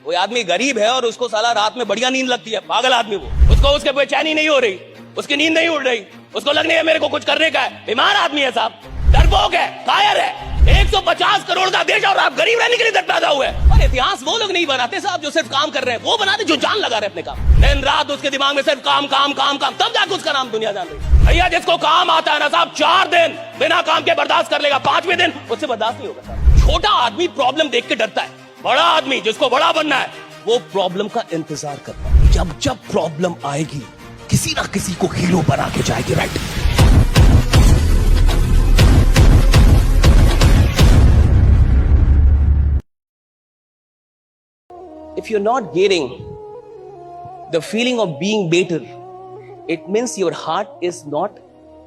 कोई आदमी गरीब है और उसको साला रात में बढ़िया नींद लगती है, पागल आदमी वो, उसको उसके बेचैनी नहीं हो रही, उसकी नींद नहीं उड़ रही, उसको लगने है मेरे को कुछ करने का है। बीमार आदमी है साहब, डरपोक है, कायर है। 150 करोड़ का देश और आप गरीब रहने के लिए पैदा हुए। और इतिहास वो लोग नहीं बनाते साहब जो सिर्फ काम कर रहे हैं, वो बनाते जो जान लगा रहे अपने काम। दिन रात उसके दिमाग में सिर्फ काम काम काम काम, तब जाकर उसका नाम दुनिया जान रही। भैया जिसको काम आता है ना साहब, 4 दिन बिना काम के बर्दाश्त कर लेगा, 5वें दिन उससे बर्दाश्त नहीं होगा साहब। छोटा आदमी प्रॉब्लम देख के डरता है, बड़ा आदमी जिसको बड़ा बनना है वो प्रॉब्लम का इंतजार करता है। जब जब प्रॉब्लम आएगी किसी ना किसी को हीरो बना के जाएगी, right? If you're not getting the feeling of being better, it means your heart is not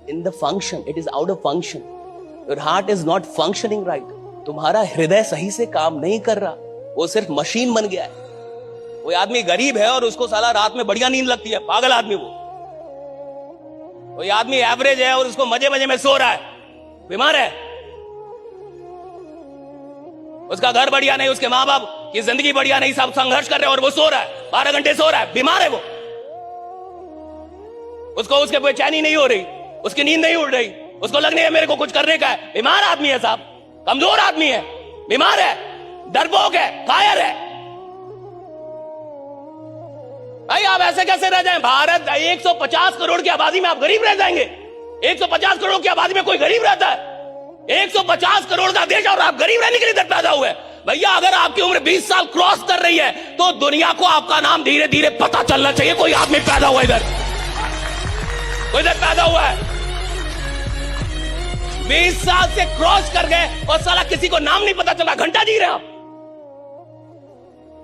in the function, it is out of function. Your heart is not functioning right. तुम्हारा हृदय सही से काम नहीं कर रहा, वो सिर्फ मशीन बन गया है। कोई आदमी गरीब है और उसको साला रात में बढ़िया नींद लगती है, पागल आदमी वो। कोई आदमी एवरेज है और उसको मजे मजे में सो रहा है, बीमार है। उसका घर बढ़िया नहीं, उसके माँ बाप की जिंदगी बढ़िया नहीं, सब संघर्ष कर रहे हैं और वो सो रहा है, 12 घंटे सो रहा है, बीमार है वो। उसको उसके बेचैनी नहीं हो रही, उसकी नींद नहीं उड़ रही, उसको लगने है मेरे को कुछ करने का है। बीमार आदमी है साहब, कमजोर आदमी है, बीमार है, डरपोक है, कायर है। भाई आप ऐसे कैसे रह जाएं? भारत 150 करोड़ की आबादी में आप गरीब रह जाएंगे? 150 करोड़ की आबादी में कोई गरीब रहता है? 150 करोड़ का देश और आप गरीब रहने के लिए पैदा हुए। भैया अगर आपकी उम्र 20 साल क्रॉस कर रही है तो दुनिया को आपका नाम धीरे धीरे पता चलना चाहिए। कोई आदमी पैदा हुआ इधर, कोई इधर पैदा हुआ है, 20 साल से क्रॉस कर गए और साला किसी को नाम नहीं पता चला। घंटा जी रहे हैं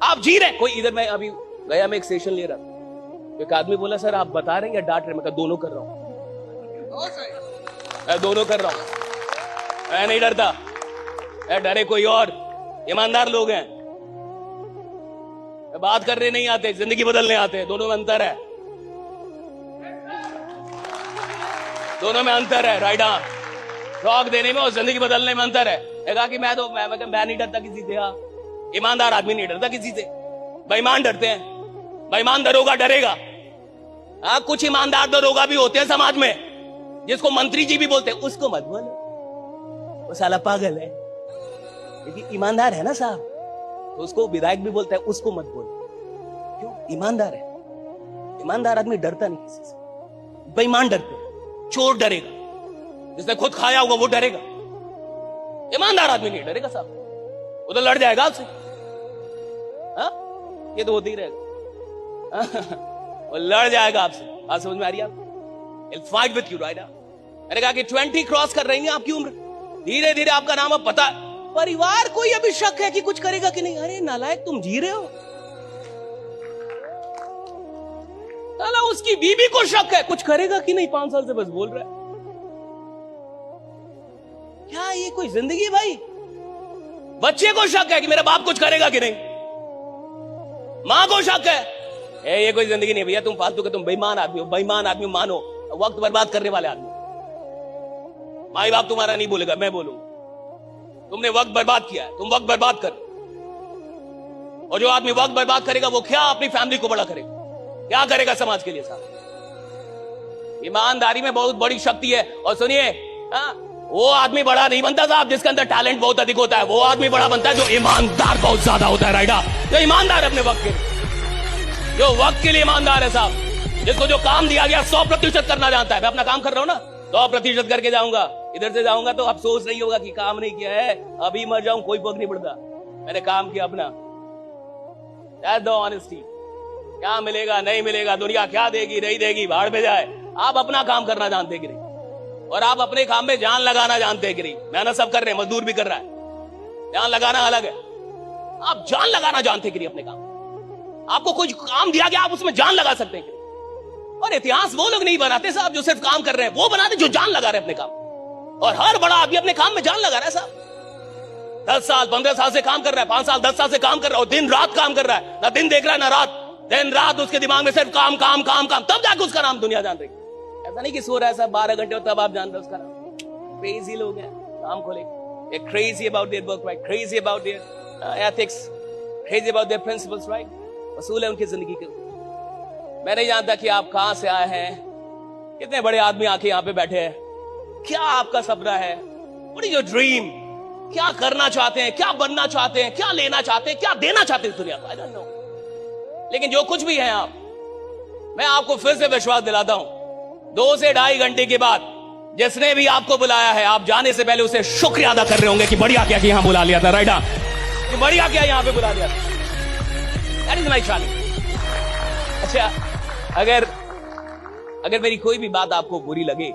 आप जी रहे हैं। कोई इधर, मैं अभी गया, मैं एक सेशन ले रहा था, एक आदमी बोला सर आप बता रहे हैं या डांट रहे? मैं कहा दोनों कर रहा हूं, मैं दोनों कर रहा हूं। मैं नहीं डरता, डरे कोई और, ईमानदार लोग हैं। बात करने नहीं आते, जिंदगी बदलने आते हैं। दोनों में अंतर है, दोनों में अंतर है, राइट? हाँ, शौक देने में और जिंदगी बदलने में अंतर है। कहा कि मैं नहीं डरता किसी से। हाँ, ईमानदार आदमी नहीं डरता किसी से, बेईमान डरते हैं। बेईमान दरोगा डरेगा। हाँ, कुछ ईमानदार दरोगा भी होते हैं समाज में, जिसको मंत्री जी भी बोलते हैं, उसको मत बोलो, वो साला पागल है। लेकिन ईमानदार है ना साहब, तो उसको विधायक भी बोलता है, उसको मत बोलो। क्यों? ईमानदार है। ईमानदार आदमी डरता नहीं किसी से, बेईमान डरते हैं। चोर डरेगा, जिसने खुद खाया होगा वो डरेगा। ईमानदार आदमी नहीं डरेगा साहब, वो तो लड़ जाएगा आपसे। हाँ, ये तो होती ही रहेगा। वो लड़ जाएगा आपसे। बात समझ में आ रही है आपको? He'll fight with you, right? मैंने कहा कि 20 क्रॉस कर रही है आपकी उम्र, धीरे धीरे आपका नाम अब पता है। परिवार को ये अभी शक है कि कुछ करेगा कि नहीं। अरे नालायक, तुम जी रहे हो। साला उसकी बीबी को शक है कुछ करेगा कि नहीं, 5 साल से बस बोल रहा है। क्या ये कोई जिंदगी है भाई? बच्चे को शक है कि मेरा बाप कुछ करेगा कि नहीं, मां को शक है। ये कोई जिंदगी नहीं भैया, तुम फालतू के, तुम बेईमान आदमी हो। बेईमान आदमी मानो, वक्त बर्बाद करने वाले आदमी। माई बाप तुम्हारा नहीं बोलेगा, मैं बोलूंगा। तुमने वक्त बर्बाद किया है, तुम वक्त बर्बाद कर। और जो आदमी वक्त बर्बाद करेगा वो क्या अपनी फैमिली को बड़ा करेगा, क्या करेगा समाज के लिए साहब? ईमानदारी में बहुत बड़ी शक्ति है। और सुनिए, वो आदमी बड़ा नहीं बनता साहब जिसके अंदर टैलेंट बहुत अधिक होता है। वो आदमी बड़ा बनता है जो ईमानदार बहुत ज्यादा होता है, राइट? जो ईमानदार है अपने वक्त के लिए, जो वक्त के लिए ईमानदार है साहब, जिसको जो काम दिया गया 100% करना जानता है। मैं अपना काम कर रहा हूं ना, 100% करके जाऊंगा। इधर से जाऊंगा तो अफसोस नहीं होगा कि काम नहीं किया है, अभी मर जाऊं कोई फर्क नहीं पड़ता, मैंने काम किया अपना। That's the honesty। क्या मिलेगा नहीं मिलेगा, दुनिया क्या देगी नहीं देगी, भाड़ में जाए। आप अपना काम करना जानते कि नहीं, और आप अपने काम में जान लगाना जानते कि नहीं। मेहनत सब कर रहे हैं, मजदूर भी कर रहा है, जान लगाना अलग है। आप जान लगाना जानते कि नहीं अपने काम? आपको कुछ काम दिया गया, आप उसमें जान लगा सकते हैं कि नहीं? और इतिहास वो लोग नहीं बनाते साहब जो सिर्फ काम कर रहे हैं, वो बनाते जो जान लगा रहे हैं अपने काम। और हर बड़ा आदमी अपने काम में जान लगा रहा है साहब। 10 साल 15 साल से काम कर रहा है, 5 साल 10 साल से काम कर रहा है, और दिन रात काम कर रहा है। ना दिन देख रहा है ना रात, दिन रात उसके दिमाग में सिर्फ काम काम काम काम, तब जाके उसका नाम दुनिया जान रही। ऐसा नहीं कि सो रहा है साहब 12 घंटे और तब आप जान रहे उसका नाम। क्रेजी लोग हैं काम को लेकर, crazy about their work, right? Crazy about their ethics, crazy about their principles, right? वसूल है उनकी जिंदगी के। मैं नहीं जानता कि आप कहां से आए हैं, कितने बड़े आदमी आके यहाँ पे बैठे हैं, क्या आपका सपना है, what is your dream, क्या करना चाहते हैं, क्या बनना चाहते हैं, क्या लेना चाहते हैं, क्या देना चाहते हैं दुनिया को, I don't know। लेकिन जो कुछ भी है आप, मैं आपको फिर से विश्वास दिलाता हूं, 2 से 2.5 घंटे के बाद जिसने भी आपको बुलाया है, आप जाने से पहले उसे शुक्रिया अदा कर रहे होंगे कि बढ़िया क्या कि यहां बुला लिया था, राइट? कि बढ़िया क्या यहां पे बुला लिया था। That is my challenge. अच्छा, अगर मेरी कोई भी बात आपको बुरी लगे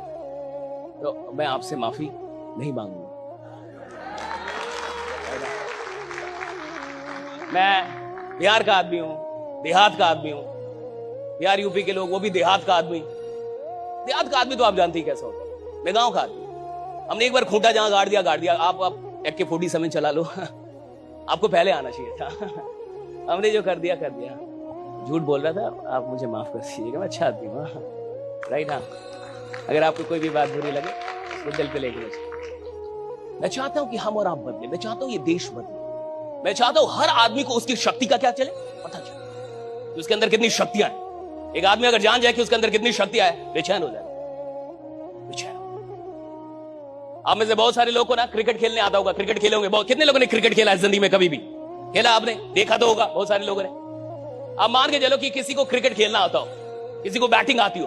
तो मैं आपसे माफी नहीं मांगूंगा। मैं बिहार का आदमी हूं, देहात का आदमी हूं। बिहार यूपी के लोग, वो भी देहात का आदमी। देहात का आदमी तो आप जानते ही कैसा होता है। मैं गांव का आदमी। हमने एक बार खूंटा जहां गाड़ दिया। आप AK-47 चला लो आपको पहले आना चाहिए था। हमने जो कर दिया झूठ बोल रहा था, आप मुझे माफ कर दीजिएगा, मैं अच्छा आदमी हूँ, राइट? हाँ, अगर आपको कोई भी बात बुरी लगे तो दिल पे लेके मुझे। मैं चाहता हूं कि हम और आप बदले, मैं चाहता हूं ये देश बदले, मैं चाहता हूं हर आदमी को उसकी शक्ति का क्या चले पता चले, कि उसके अंदर कितनी शक्तियां हैं। एक आदमी अगर जान जाए कि उसके अंदर कितनी शक्तियां है, बेचैन हो जाए, बेचैन। आप में से बहुत सारे लोगों को ना क्रिकेट खेलने आता होगा, क्रिकेट खेले होंगे बहुत। कितने लोगों ने क्रिकेट खेला है जिंदगी में? कभी भी खेला आपने? देखा तो होगा बहुत सारे लोगों ने। आप मान के चलो कि किसी को क्रिकेट खेलना आता हो, किसी को बैटिंग आती हो,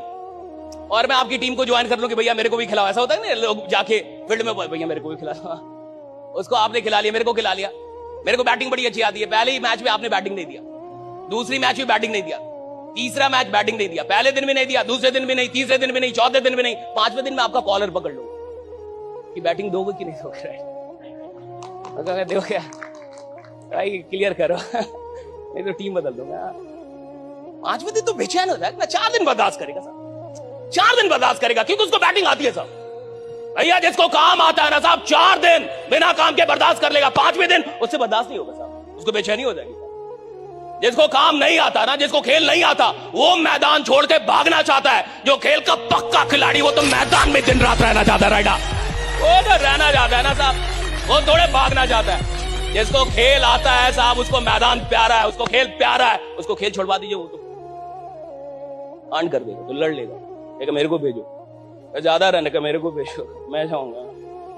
और मैं आपकी टीम को ज्वाइन कर लूं कि भैया मेरे को भी खिलाओ। ऐसा होता है ना, लोग जाके फील्ड में भैया मेरे को भी खिला। उसको आपने खिला लिया, मेरे को खिला लिया। मेरे को बैटिंग बड़ी अच्छी आती है। पहले ही मैच में आपने बैटिंग नहीं दिया, दूसरी मैच में बैटिंग नहीं दिया, तीसरा मैच बैटिंग नहीं दिया, पहले दिन भी नहीं दिया, दूसरे दिन भी नहीं, तीसरे दिन भी नहीं, चौथे दिन भी नहीं, 5वें दिन में आपका कॉलर पकड़ लो कि बैटिंग दोगे कि नहीं दोगे। देखो क्या भाई, क्लियर करो नहीं तो टीम बदल दूंगा। 5वें दिन तो बेचैन हो जाएगा। 4 दिन बर्दाश्त करेगा साहब, 4 दिन बर्दाश्त करेगा, क्योंकि उसको बैटिंग आती है साहब। भैया जिसको काम आता है ना साहब, 4 दिन बिना काम के बर्दाश्त कर लेगा। 5वें दिन उससे बर्दाश्त नहीं होगा साहब, उसको बेचैनी हो जाएगी। जिसको काम नहीं आता ना, जिसको खेल नहीं आता, वो मैदान छोड़ के भागना चाहता है। जो खेल का पक्का खिलाड़ी, वो तो मैदान में दिन रात रहना चाहता है, राइडा। वो तो रहना चाहता है ना साहब, वो थोड़े भागना चाहता है। जिसको खेल आता है साहब, उसको मैदान प्यारा है, उसको खेल प्यारा है, उसको खेल छोड़वा दीजिए, वो तो आंट कर देगा, तो लड़ लेगा। मेरे को भेजो, ज्यादा रन का मेरे को भेजो, मैं जाऊंगा।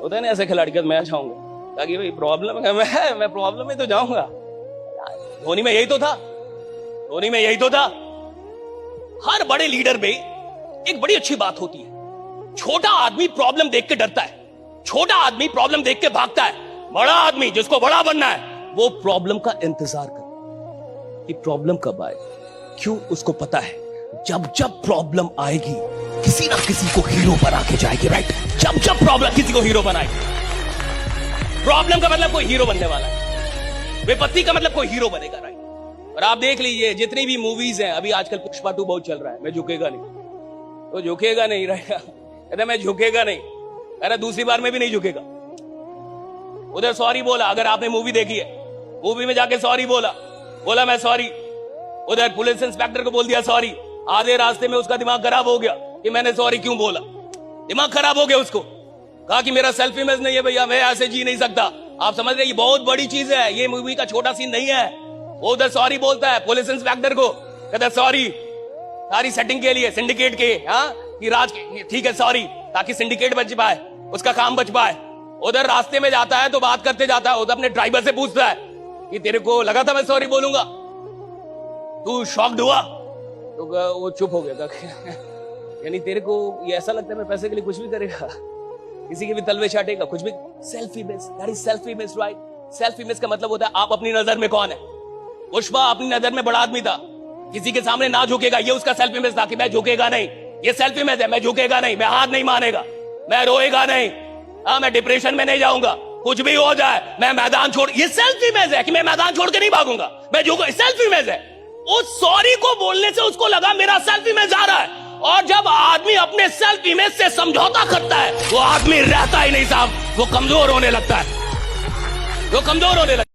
होता है ना ऐसे खिलाड़ी का, मैं जाऊंगा, ताकि भाई प्रॉब्लम है, मैं प्रॉब्लम में तो जाऊंगा। धोनी में यही तो था, धोनी में यही तो था। हर बड़े लीडर में एक बड़ी अच्छी बात होती है, छोटा आदमी प्रॉब्लम देख के डरता है, छोटा आदमी प्रॉब्लम देख के भागता है। बड़ा आदमी जिसको बड़ा बनना है, वो प्रॉब्लम का इंतजार करता है कि प्रॉब्लम कब आए। क्यों? उसको पता है जब जब प्रॉब्लम आएगी, किसी ना किसी को हीरो बना के जाएगी, राइट? जब जब प्रॉब्लम किसी को हीरो बनाएगी। प्रॉब्लम का मतलब कोई हीरो बनने वाला है, विपत्ति का मतलब कोई हीरो बनेगा, राइट? और आप देख लीजिए जितनी भी मूवीज हैं, अभी आजकल पुष्पा 2 बहुत चल रहा है। मैं झुकेगा नहीं, तो झुकेगा नहीं, राइट? कहता मैं झुकेगा नहीं, अरे दूसरी बार में भी नहीं झुकेगा। उधर सॉरी बोला, अगर आपने मूवी देखी है, मूवी में जाके सॉरी बोला मैं सॉरी। उधर पुलिस इंस्पेक्टर को बोल दिया सॉरी। आधे रास्ते में उसका दिमाग खराब हो गया कि मैंने सॉरी क्यों बोला। दिमाग खराब हो गया उसको, कहा कि मेरा सेल्फ इमेज नहीं है भैया, मैं ऐसे जी नहीं सकता। आप समझ रहे, ये बहुत बड़ी चीज है, ये मूवी का छोटा सीन नहीं है। वो उधर सॉरी बोलता है पुलिस इंस्पेक्टर को, कहता सॉरी सारी सेटिंग के लिए, सिंडिकेट के, हाँ कि राज के, ठीक है सॉरी, ताकि सिंडिकेट बच पाए, उसका काम बच पाए। उधर रास्ते में जाता है तो बात करते जाता है, उधर अपने ड्राइवर से पूछता है कि तेरे को लगा था मैं सॉरी बोलूंगा, तू शॉक्ड हुआ? तो वो चुप हो गया था। यानी तेरे को ये ऐसा लगता है मैं पैसे के लिए कुछ भी करेगा, किसी के भी तलवे चाटेगा, कुछ भी। Self image, that is self image, right? Self image का मतलब होता है आप अपनी नजर में कौन है। पुष्पा अपनी नजर में बड़ा आदमी था, किसी के सामने ना झुकेगा, ये उसका सेल्फ इमेज था कि मैं झुकेगा नहीं। ये सेल्फ इमेज है, मैं झुकेगा नहीं, मैं हाथ नहीं मानेगा, मैं रोएगा नहीं, हाँ मैं डिप्रेशन में नहीं जाऊंगा, कुछ भी हो जाए मैं मैदान छोड़। ये सेल्फ इमेज है कि मैं मैदान छोड़ के नहीं भागूंगा, मैं झुकूंगा। सेल्फ इमेज है। उस सॉरी को बोलने से उसको लगा मेरा सेल्फ इमेज आ रहा है। और जब आदमी अपने सेल्फ इमेज से समझौता करता है, वो आदमी रहता ही नहीं साहब, वो कमजोर होने लगता है, वो कमजोर होने लगता है।